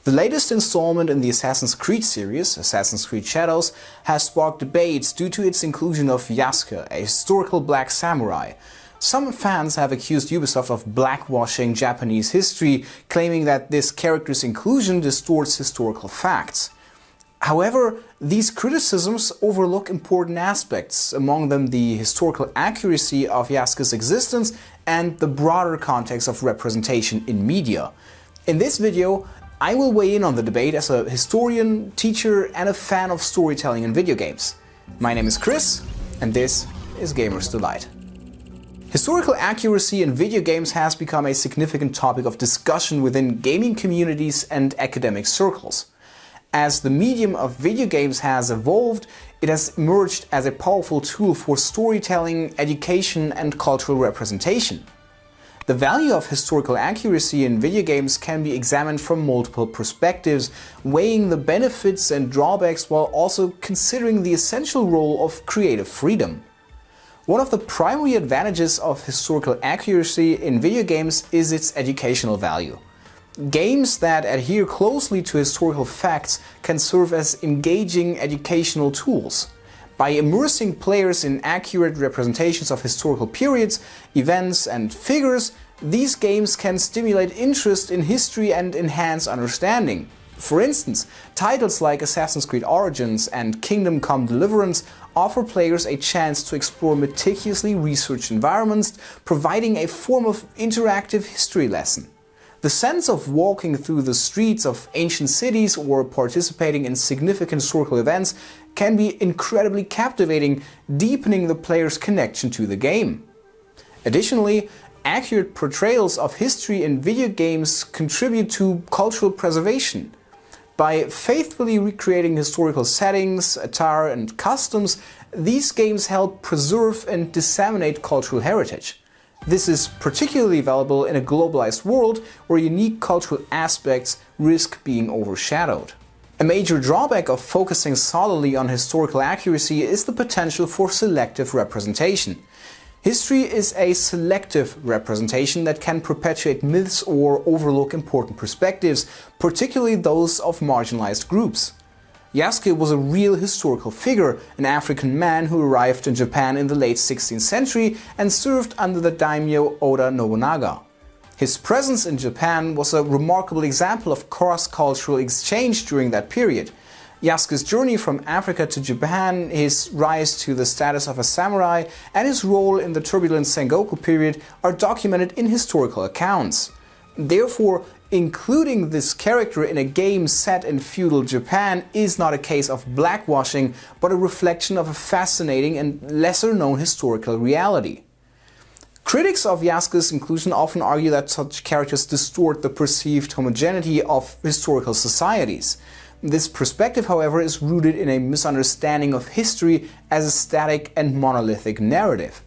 The latest installment in the Assassin's Creed series, Assassin's Creed Shadows, has sparked debates due to its inclusion of Yasuke, a historical black samurai. Some fans have accused Ubisoft of blackwashing Japanese history, claiming that this character's inclusion distorts historical facts. However, these criticisms overlook important aspects, among them the historical accuracy of Yasuke's existence and the broader context of representation in media. In this video, I will weigh in on the debate as a historian, teacher and a fan of storytelling in video games. My name is Chris and this is Gamer's Delight. Historical accuracy in video games has become a significant topic of discussion within gaming communities and academic circles. As the medium of video games has evolved, it has emerged as a powerful tool for storytelling, education and cultural representation. The value of historical accuracy in video games can be examined from multiple perspectives, weighing the benefits and drawbacks while also considering the essential role of creative freedom. One of the primary advantages of historical accuracy in video games is its educational value. Games that adhere closely to historical facts can serve as engaging educational tools. By immersing players in accurate representations of historical periods, events and figures, these games can stimulate interest in history and enhance understanding. For instance, titles like Assassin's Creed Origins and Kingdom Come Deliverance offer players a chance to explore meticulously researched environments, providing a form of interactive history lesson. The sense of walking through the streets of ancient cities or participating in significant historical events can be incredibly captivating, deepening the player's connection to the game. Additionally, accurate portrayals of history in video games contribute to cultural preservation. By faithfully recreating historical settings, attire and customs, these games help preserve and disseminate cultural heritage. This is particularly valuable in a globalized world where unique cultural aspects risk being overshadowed. A major drawback of focusing solely on historical accuracy is the potential for selective representation. History is a selective representation that can perpetuate myths or overlook important perspectives, particularly those of marginalized groups. Yasuke was a real historical figure, an African man who arrived in Japan in the late 16th century and served under the daimyo Oda Nobunaga. His presence in Japan was a remarkable example of cross-cultural exchange during that period. Yasuke's journey from Africa to Japan, his rise to the status of a samurai, and his role in the turbulent Sengoku period are documented in historical accounts. Therefore, including this character in a game set in feudal Japan is not a case of blackwashing, but a reflection of a fascinating and lesser-known historical reality. Critics of Yasuke's inclusion often argue that such characters distort the perceived homogeneity of historical societies. This perspective, however, is rooted in a misunderstanding of history as a static and monolithic narrative.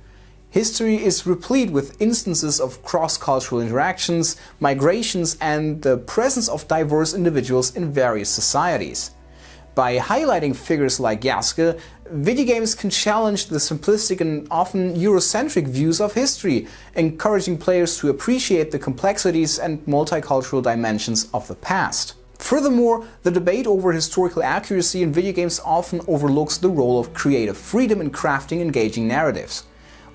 History is replete with instances of cross-cultural interactions, migrations and the presence of diverse individuals in various societies. By highlighting figures like Yasuke, video games can challenge the simplistic and often Eurocentric views of history, encouraging players to appreciate the complexities and multicultural dimensions of the past. Furthermore, the debate over historical accuracy in video games often overlooks the role of creative freedom in crafting engaging narratives.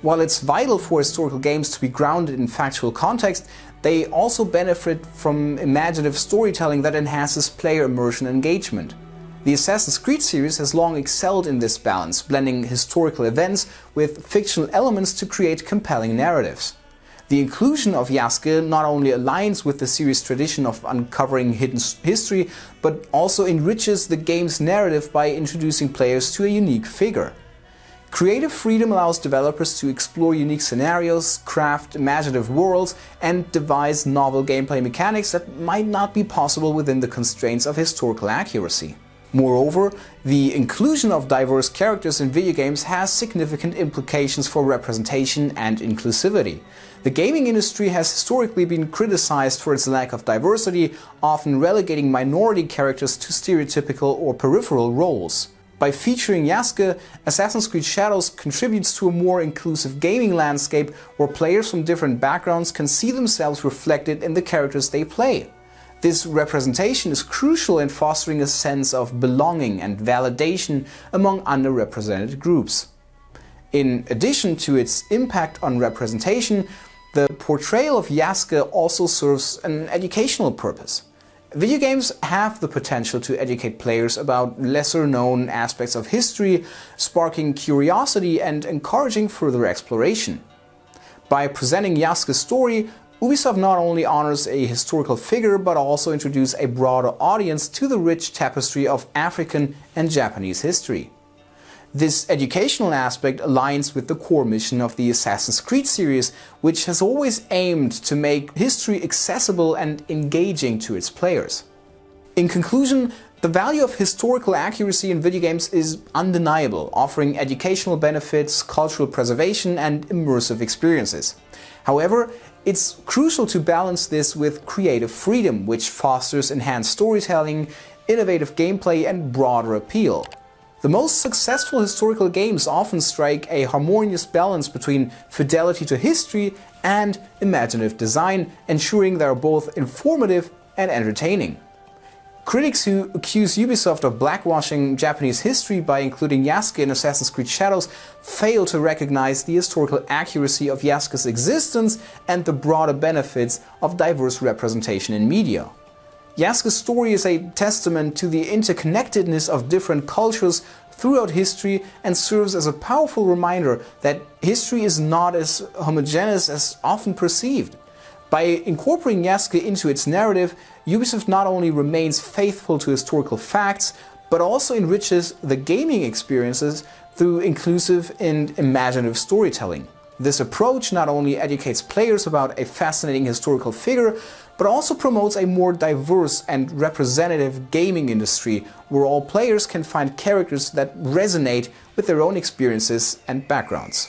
While it's vital for historical games to be grounded in factual context, they also benefit from imaginative storytelling that enhances player immersion and engagement. The Assassin's Creed series has long excelled in this balance, blending historical events with fictional elements to create compelling narratives. The inclusion of Yasuke not only aligns with the series' tradition of uncovering hidden history, but also enriches the game's narrative by introducing players to a unique figure. Creative freedom allows developers to explore unique scenarios, craft imaginative worlds, and devise novel gameplay mechanics that might not be possible within the constraints of historical accuracy. Moreover, the inclusion of diverse characters in video games has significant implications for representation and inclusivity. The gaming industry has historically been criticized for its lack of diversity, often relegating minority characters to stereotypical or peripheral roles. By featuring Yasuke, Assassin's Creed Shadows contributes to a more inclusive gaming landscape where players from different backgrounds can see themselves reflected in the characters they play. This representation is crucial in fostering a sense of belonging and validation among underrepresented groups. In addition to its impact on representation, the portrayal of Yasuke also serves an educational purpose. Video games have the potential to educate players about lesser-known aspects of history, sparking curiosity and encouraging further exploration. By presenting Yasuke's story, Ubisoft not only honors a historical figure but also introduces a broader audience to the rich tapestry of African and Japanese history. This educational aspect aligns with the core mission of the Assassin's Creed series, which has always aimed to make history accessible and engaging to its players. In conclusion, the value of historical accuracy in video games is undeniable, offering educational benefits, cultural preservation, and immersive experiences. However, it's crucial to balance this with creative freedom, which fosters enhanced storytelling, innovative gameplay, and broader appeal. The most successful historical games often strike a harmonious balance between fidelity to history and imaginative design, ensuring they are both informative and entertaining. Critics who accuse Ubisoft of blackwashing Japanese history by including Yasuke in Assassin's Creed Shadows fail to recognize the historical accuracy of Yasuke's existence and the broader benefits of diverse representation in media. Yasuke's story is a testament to the interconnectedness of different cultures throughout history and serves as a powerful reminder that history is not as homogeneous as often perceived. By incorporating Yasuke into its narrative, Ubisoft not only remains faithful to historical facts, but also enriches the gaming experiences through inclusive and imaginative storytelling. This approach not only educates players about a fascinating historical figure, but also promotes a more diverse and representative gaming industry where all players can find characters that resonate with their own experiences and backgrounds.